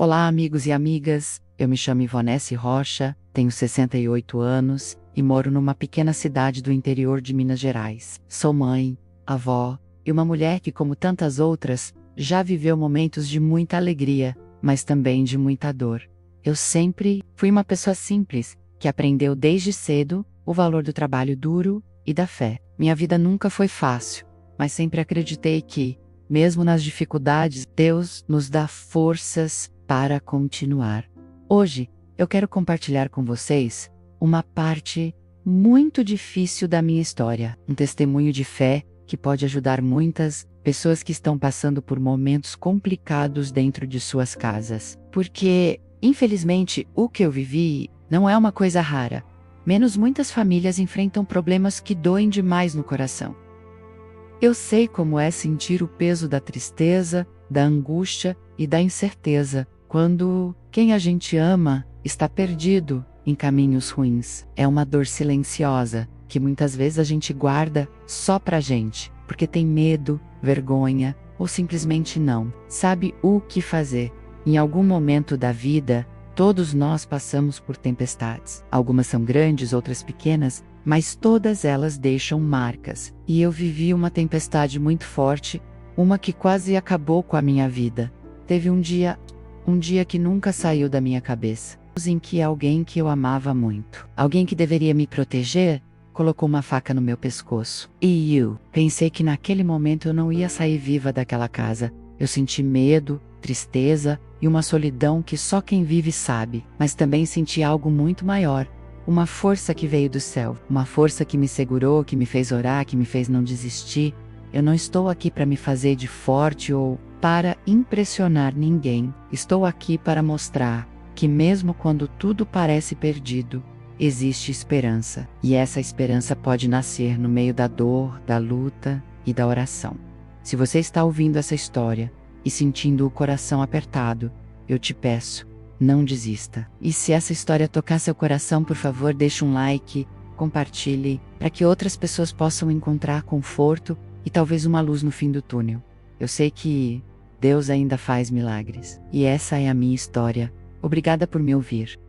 Olá, amigos e amigas. Eu me chamo Ivonesse Rocha, tenho 68 anos e moro numa pequena cidade do interior de Minas Gerais. Sou mãe, avó e uma mulher que, como tantas outras, já viveu momentos de muita alegria, mas também de muita dor. Eu sempre fui uma pessoa simples, que aprendeu desde cedo o valor do trabalho duro e da fé. Minha vida nunca foi fácil, mas sempre acreditei que, mesmo nas dificuldades, Deus nos dá forças para continuar. Hoje, eu quero compartilhar com vocês uma parte muito difícil da minha história, um testemunho de fé que pode ajudar muitas pessoas que estão passando por momentos complicados dentro de suas casas. Porque, infelizmente, o que eu vivi não é uma coisa rara. Menos muitas famílias enfrentam problemas que doem demais no coração. Eu sei como é sentir o peso da tristeza, da angústia e da incerteza, quando quem a gente ama está perdido em caminhos ruins. É uma dor silenciosa, que muitas vezes a gente guarda só pra gente, porque tem medo, vergonha, ou simplesmente não sabe o que fazer. Em algum momento da vida, todos nós passamos por tempestades. Algumas são grandes, outras pequenas, mas todas elas deixam marcas. E eu vivi uma tempestade muito forte, uma que quase acabou com a minha vida. Teve um dia que nunca saiu da minha cabeça, em que alguém que eu amava muito, alguém que deveria me proteger, colocou uma faca no meu pescoço. E eu pensei que naquele momento eu não ia sair viva daquela casa. Eu senti medo, tristeza e uma solidão que só quem vive sabe. Mas também senti algo muito maior. Uma força que veio do céu. Uma força que me segurou, que me fez orar, que me fez não desistir. Eu não estou aqui para me fazer de forte ou para impressionar ninguém. Estou aqui para mostrar que mesmo quando tudo parece perdido, existe esperança. E essa esperança pode nascer no meio da dor, da luta e da oração. Se você está ouvindo essa história e sentindo o coração apertado, eu te peço, não desista. E se essa história tocar seu coração, por favor, deixe um like, compartilhe, para que outras pessoas possam encontrar conforto e talvez uma luz no fim do túnel. Eu sei que Deus ainda faz milagres. E essa é a minha história. Obrigada por me ouvir.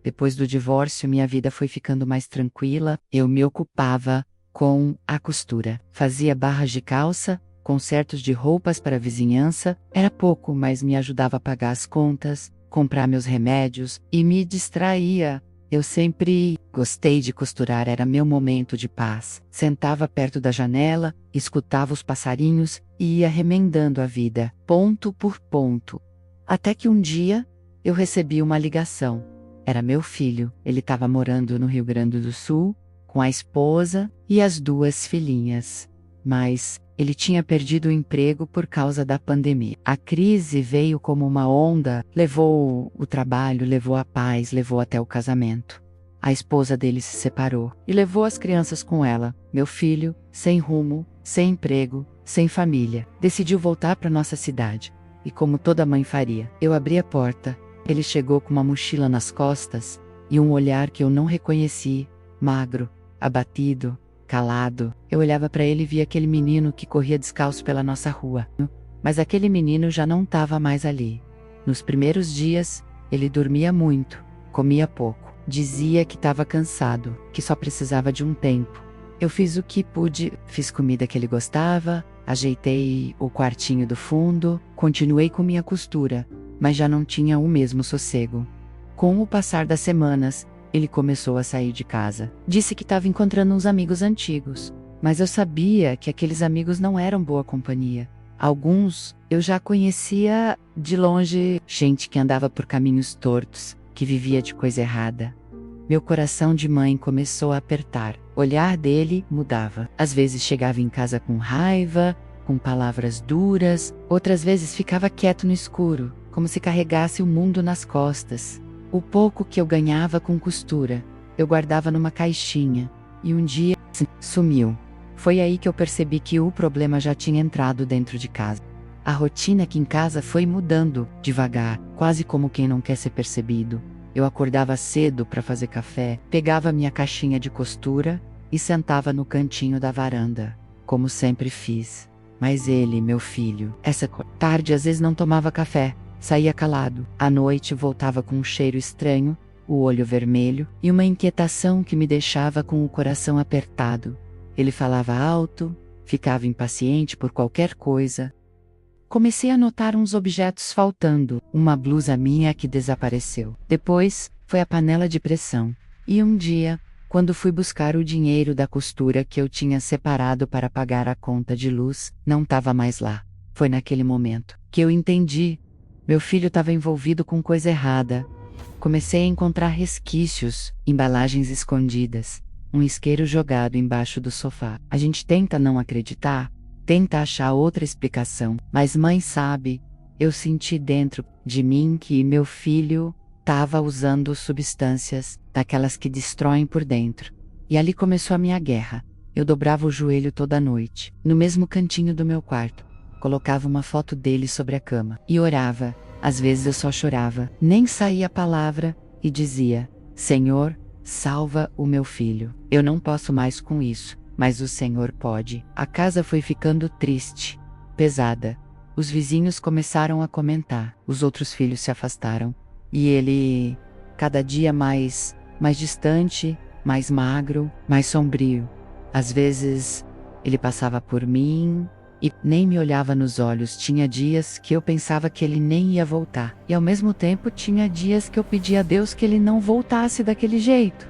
Depois do divórcio, minha vida foi ficando mais tranquila. Eu me ocupava com a costura. Fazia barras de calça, consertos de roupas para a vizinhança. Era pouco, mas me ajudava a pagar as contas, comprar meus remédios e me distraía. Eu sempre gostei de costurar, era meu momento de paz. Sentava perto da janela, escutava os passarinhos e ia remendando a vida, ponto por ponto. Até que um dia, eu recebi uma ligação. Era meu filho, ele estava morando no Rio Grande do Sul, com a esposa e as 2 filhinhas. Mas ele tinha perdido o emprego por causa da pandemia. A crise veio como uma onda, levou o trabalho, levou a paz, levou até o casamento. A esposa dele se separou e levou as crianças com ela. Meu filho, sem rumo, sem emprego, sem família, decidiu voltar para nossa cidade. E como toda mãe faria, eu abri a porta. Ele chegou com uma mochila nas costas e um olhar que eu não reconheci, magro, abatido, calado. Eu olhava para ele e via aquele menino que corria descalço pela nossa rua. Mas aquele menino já não estava mais ali. Nos primeiros dias, ele dormia muito, comia pouco. Dizia que estava cansado, que só precisava de um tempo. Eu fiz o que pude, fiz comida que ele gostava, ajeitei o quartinho do fundo, continuei com minha costura, mas já não tinha o mesmo sossego. Com o passar das semanas, ele começou a sair de casa. Disse que estava encontrando uns amigos antigos, mas eu sabia que aqueles amigos não eram boa companhia. Alguns eu já conhecia de longe, gente que andava por caminhos tortos, que vivia de coisa errada. Meu coração de mãe começou a apertar. O olhar dele mudava. Às vezes chegava em casa com raiva, com palavras duras, outras vezes ficava quieto no escuro, como se carregasse o mundo nas costas. O pouco que eu ganhava com costura, eu guardava numa caixinha, e um dia sumiu. Foi aí que eu percebi que o problema já tinha entrado dentro de casa. A rotina aqui em casa foi mudando, devagar, quase como quem não quer ser percebido. Eu acordava cedo para fazer café, pegava minha caixinha de costura e sentava no cantinho da varanda, como sempre fiz. Mas ele, meu filho, tarde às vezes não tomava café, saía calado. À noite voltava com um cheiro estranho, o olho vermelho e uma inquietação que me deixava com o coração apertado. Ele falava alto, ficava impaciente por qualquer coisa. Comecei a notar uns objetos faltando, uma blusa minha que desapareceu. Depois, foi a panela de pressão. E um dia, quando fui buscar o dinheiro da costura que eu tinha separado para pagar a conta de luz, não estava mais lá. Foi naquele momento que eu entendi. Meu filho estava envolvido com coisa errada. Comecei a encontrar resquícios, embalagens escondidas, um isqueiro jogado embaixo do sofá. A gente tenta não acreditar, tenta achar outra explicação, mas mãe sabe, eu senti dentro de mim que meu filho estava usando substâncias, daquelas que destroem por dentro. E ali começou a minha guerra. Eu dobrava o joelho toda noite, no mesmo cantinho do meu quarto. Colocava uma foto dele sobre a cama e orava. Às vezes eu só chorava, nem saía a palavra, e dizia: Senhor, salva o meu filho. Eu não posso mais com isso, mas o Senhor pode. A casa foi ficando triste, pesada. Os vizinhos começaram a comentar. Os outros filhos se afastaram. E ele, cada dia mais distante, mais magro, mais sombrio. Às vezes, ele passava por mim e nem me olhava nos olhos. Tinha dias que eu pensava que ele nem ia voltar. E ao mesmo tempo tinha dias que eu pedia a Deus que ele não voltasse daquele jeito.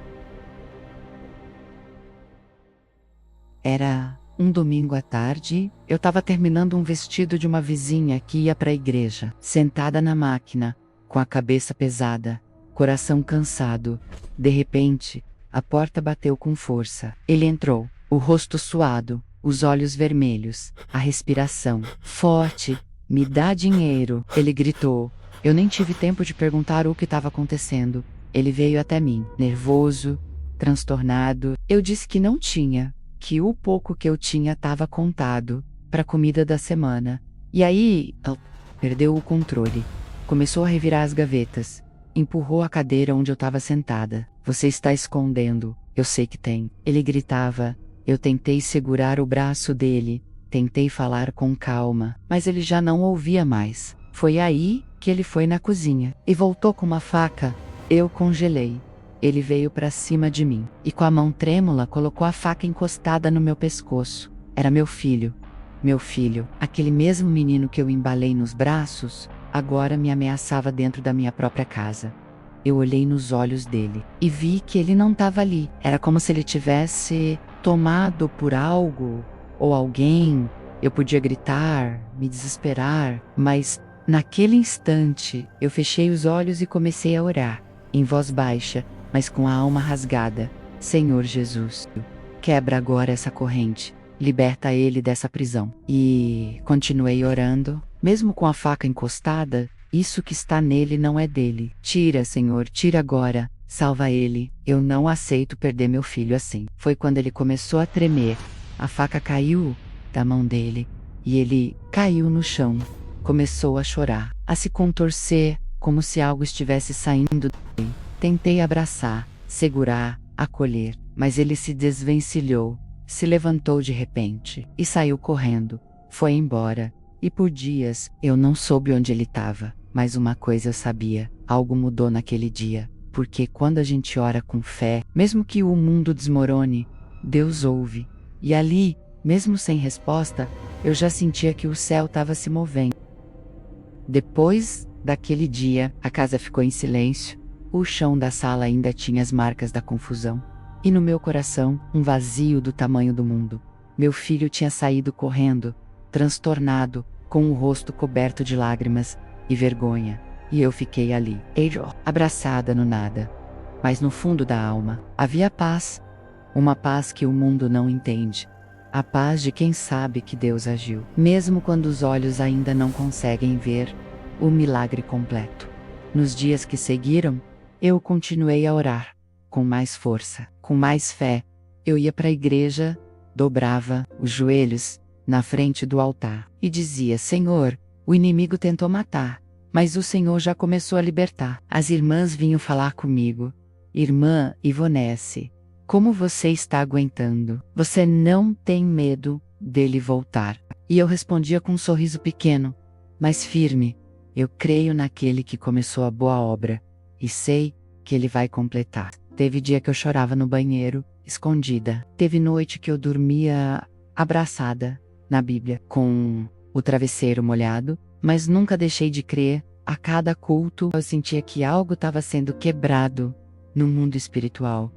Era um domingo à tarde, eu estava terminando um vestido de uma vizinha que ia para a igreja, sentada na máquina, com a cabeça pesada, coração cansado. De repente, a porta bateu com força. Ele entrou, o rosto suado, os olhos vermelhos, a respiração forte. Me dá dinheiro, ele gritou. Eu nem tive tempo de perguntar o que estava acontecendo. Ele veio até mim, nervoso, transtornado. Eu disse que não tinha, que o pouco que eu tinha estava contado para a comida da semana. E aí, perdeu o controle. Começou a revirar as gavetas. Empurrou a cadeira onde eu estava sentada. Você está escondendo, eu sei que tem. Ele gritava. Eu tentei segurar o braço dele, tentei falar com calma, mas ele já não ouvia mais. Foi aí que ele foi na cozinha e voltou com uma faca. Eu congelei. Ele veio para cima de mim e com a mão trêmula colocou a faca encostada no meu pescoço. Era meu filho. Meu filho, aquele mesmo menino que eu embalei nos braços, agora me ameaçava dentro da minha própria casa. Eu olhei nos olhos dele e vi que ele não estava ali. Era como se ele tivesse tomado por algo ou alguém. Eu podia gritar, me desesperar, mas naquele instante eu fechei os olhos e comecei a orar, em voz baixa, mas com a alma rasgada. Senhor Jesus, quebra agora essa corrente, liberta ele dessa prisão. E continuei orando, mesmo com a faca encostada. Isso que está nele não é dele. Tira, Senhor, tira agora. Salva ele. Eu não aceito perder meu filho assim. Foi quando ele começou a tremer. A faca caiu da mão dele e ele caiu no chão. Começou a chorar, a se contorcer, como se algo estivesse saindo dele. Tentei abraçar, segurar, acolher, mas ele se desvencilhou, se levantou de repente e saiu correndo. Foi embora. E por dias eu não soube onde ele estava. Mas uma coisa eu sabia, algo mudou naquele dia, porque quando a gente ora com fé, mesmo que o mundo desmorone, Deus ouve. E ali, mesmo sem resposta, eu já sentia que o céu estava se movendo. Depois daquele dia, a casa ficou em silêncio, o chão da sala ainda tinha as marcas da confusão. E no meu coração, um vazio do tamanho do mundo. Meu filho tinha saído correndo, transtornado, com o rosto coberto de lágrimas e vergonha, e eu fiquei ali, abraçada no nada. Mas no fundo da alma, havia paz, uma paz que o mundo não entende, a paz de quem sabe que Deus agiu, mesmo quando os olhos ainda não conseguem ver o milagre completo. Nos dias que seguiram, eu continuei a orar, com mais força, com mais fé. Eu ia para a igreja, dobrava os joelhos na frente do altar e dizia: Senhor, o inimigo tentou matar, mas o Senhor já começou a libertar. As irmãs vinham falar comigo: Irmã Ivonesse, como você está aguentando? Você não tem medo dele voltar? E eu respondia com um sorriso pequeno, mas firme: eu creio naquele que começou a boa obra, e sei que ele vai completar. Teve dia que eu chorava no banheiro, escondida. Teve noite que eu dormia abraçada na Bíblia, com o travesseiro molhado, mas nunca deixei de crer. A cada culto eu sentia que algo estava sendo quebrado no mundo espiritual.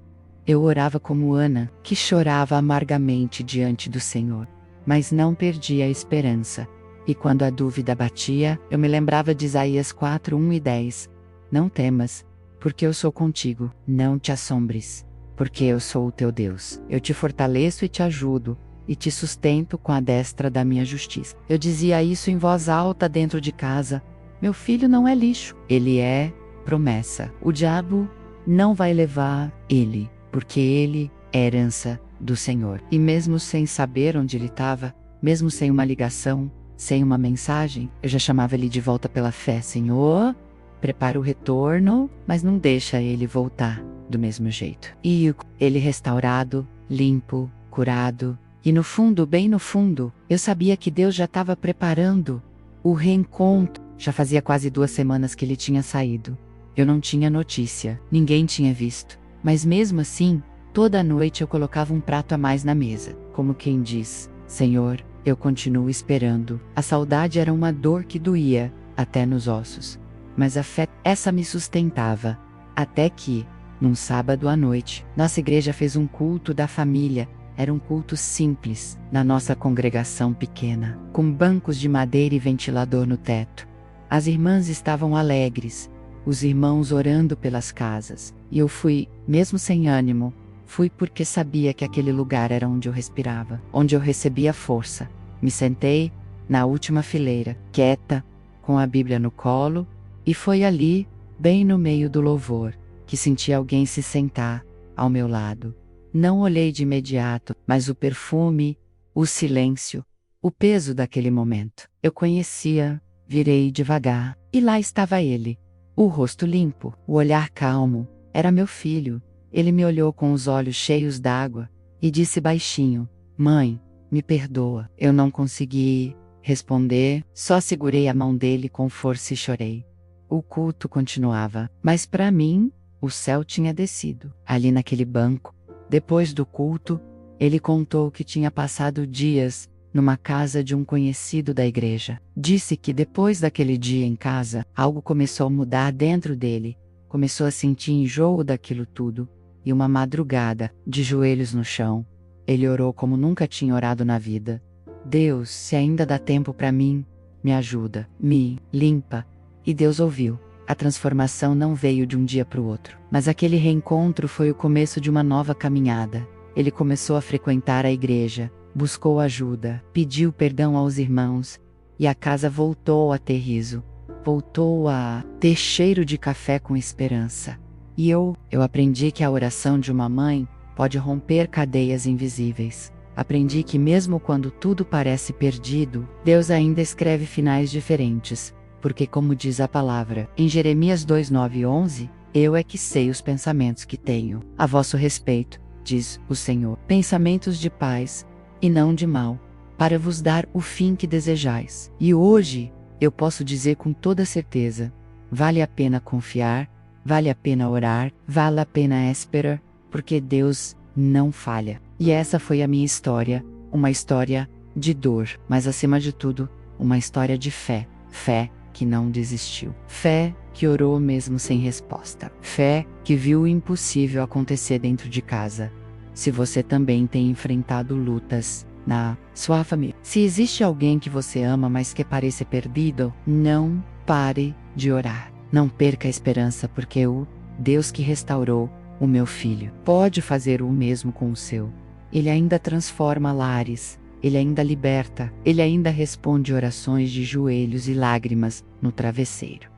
Eu orava como Ana, que chorava amargamente diante do Senhor, mas não perdia a esperança. E quando a dúvida batia, eu me lembrava de Isaías 4, 1 e 10. Não temas, porque eu sou contigo. Não te assombres, porque eu sou o teu Deus. Eu te fortaleço e te ajudo, e te sustento com a destra da minha justiça. Eu dizia isso em voz alta dentro de casa. Meu filho não é lixo, ele é promessa. O diabo não vai levar ele, porque ele é herança do Senhor. E mesmo sem saber onde ele estava, mesmo sem uma ligação, sem uma mensagem, eu já chamava ele de volta pela fé. Senhor, prepara o retorno, mas não deixa ele voltar do mesmo jeito. E ele restaurado, limpo, curado. E no fundo, bem no fundo, eu sabia que Deus já estava preparando o reencontro. Já fazia quase 2 semanas que ele tinha saído. Eu não tinha notícia, ninguém tinha visto. Mas mesmo assim, toda noite eu colocava um prato a mais na mesa, como quem diz: Senhor, eu continuo esperando. A saudade era uma dor que doía, até nos ossos. Mas a fé, essa me sustentava. Até que, num sábado à noite, nossa igreja fez um culto da família. Era um culto simples, na nossa congregação pequena, com bancos de madeira e ventilador no teto. As irmãs estavam alegres, os irmãos orando pelas casas, e eu fui, mesmo sem ânimo, fui porque sabia que aquele lugar era onde eu respirava, onde eu recebia força. Me sentei na última fileira, quieta, com a Bíblia no colo, e foi ali, bem no meio do louvor, que senti alguém se sentar ao meu lado. Não olhei de imediato, mas o perfume, o silêncio, o peso daquele momento. Eu conhecia, virei devagar, e lá estava ele. O rosto limpo, o olhar calmo. Era meu filho. Ele me olhou com os olhos cheios d'água e disse baixinho: Mãe, me perdoa. Eu não consegui responder, só segurei a mão dele com força e chorei. O culto continuava, mas para mim, o céu tinha descido. Ali naquele banco, depois do culto, ele contou que tinha passado dias numa casa de um conhecido da igreja. Disse que depois daquele dia em casa, algo começou a mudar dentro dele. Começou a sentir enjoo daquilo tudo. E uma madrugada, de joelhos no chão, ele orou como nunca tinha orado na vida. Deus, se ainda dá tempo para mim, me ajuda, me limpa. E Deus ouviu. A transformação não veio de um dia para o outro, mas aquele reencontro foi o começo de uma nova caminhada. Ele começou a frequentar a igreja, buscou ajuda, pediu perdão aos irmãos, e a casa voltou a ter riso, voltou a ter cheiro de café com esperança. E eu aprendi que a oração de uma mãe pode romper cadeias invisíveis. Aprendi que mesmo quando tudo parece perdido, Deus ainda escreve finais diferentes. Porque como diz a palavra, em Jeremias 2, 9 e 11, eu é que sei os pensamentos que tenho a vosso respeito, diz o Senhor, pensamentos de paz, e não de mal, para vos dar o fim que desejais. E hoje, eu posso dizer com toda certeza, vale a pena confiar, vale a pena orar, vale a pena esperar, porque Deus não falha. E essa foi a minha história, uma história de dor, mas acima de tudo, uma história de fé. Fé que não desistiu. Fé que orou mesmo sem resposta. Fé que viu o impossível acontecer dentro de casa. Se você também tem enfrentado lutas na sua família, se existe alguém que você ama mas que parece perdido, não pare de orar. Não perca a esperança, porque o Deus que restaurou o meu filho pode fazer o mesmo com o seu. Ele ainda transforma lares. Ele ainda liberta, ele ainda responde orações de joelhos e lágrimas no travesseiro.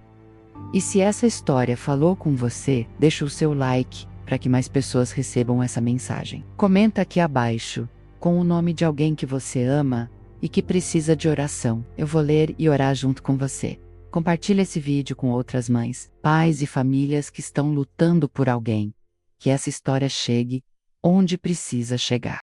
E se essa história falou com você, deixa o seu like para que mais pessoas recebam essa mensagem. Comenta aqui abaixo com o nome de alguém que você ama e que precisa de oração. Eu vou ler e orar junto com você. Compartilhe esse vídeo com outras mães, pais e famílias que estão lutando por alguém. Que essa história chegue onde precisa chegar.